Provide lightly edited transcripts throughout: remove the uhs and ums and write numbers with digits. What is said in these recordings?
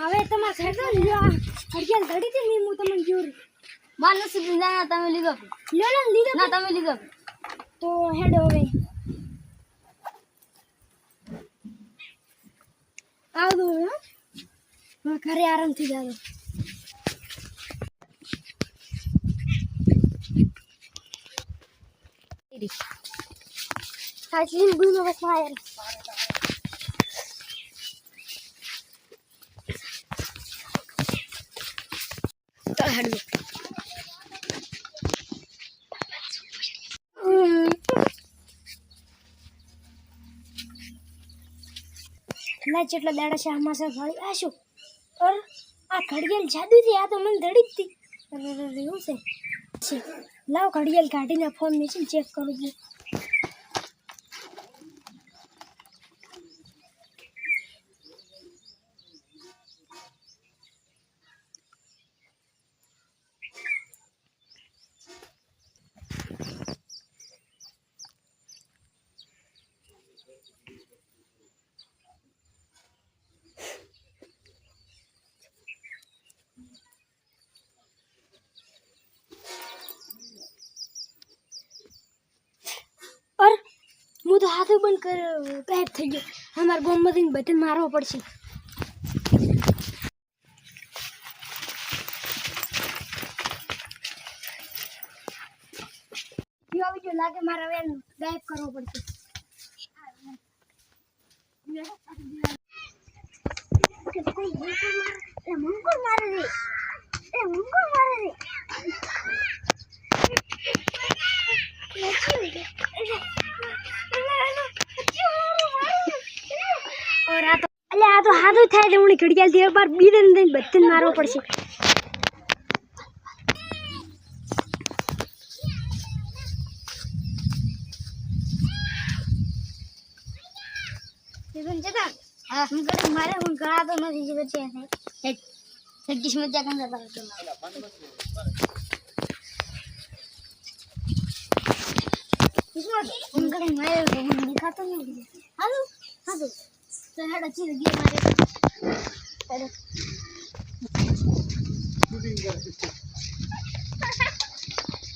હવે તમારે ખેતો લ્યો હરિયાલ ઘડી થી ની હું તમને જોર માનસ ના તમે લીધો લ્યો ના લીધો ના તમે લીધો તો હેડ હવે આવજો હા ઘરે આરામથી જાજો હાજી ગુનો બસ માયર તો હેડ ના જેટલા દાડા છે આમાં સર ભાઈ આશો ઓર આ ઘડિયાળ જાદુ થી આ તો મને ધડી હતી એવું છે લાવ ઘડિયાળ કાઢીને ફોન મેચીને ચેક કરું છું હું તો હાથ બંધ કર ગાયબ થઈ ગયો અમારા ગામમાંથી બટન મારવો પડશે જો લાગે મારા વેન ગાયબ કરવો પડશે મુંગુર મારે રે और आ तो हाथों થાય એટલે હું ઘડિયાળ થી બાર બીદન દઈને બટન મારવો પડશે જીવન જતા હા હું કરે મારે હું ગળા તો નથી જીવન છે હેડ હેડ કિસ્મત જા કંદા બાર કિસ્મત હું કરે મારે હું દેખાતો નહીં હાલો હાલો તો હેડ अच्छी लगी हमारे हेड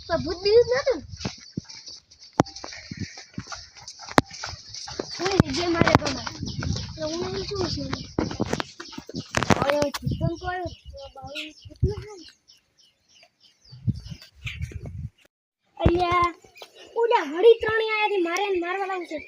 तो बुद्धि ना तुम नहीं जे मारे तो ना तो उन्हें क्यों से और तुम को बाउल कितना है अलिया उड़ा घड़ी ત્રણે આયા થી મારે મારવા લાવું છે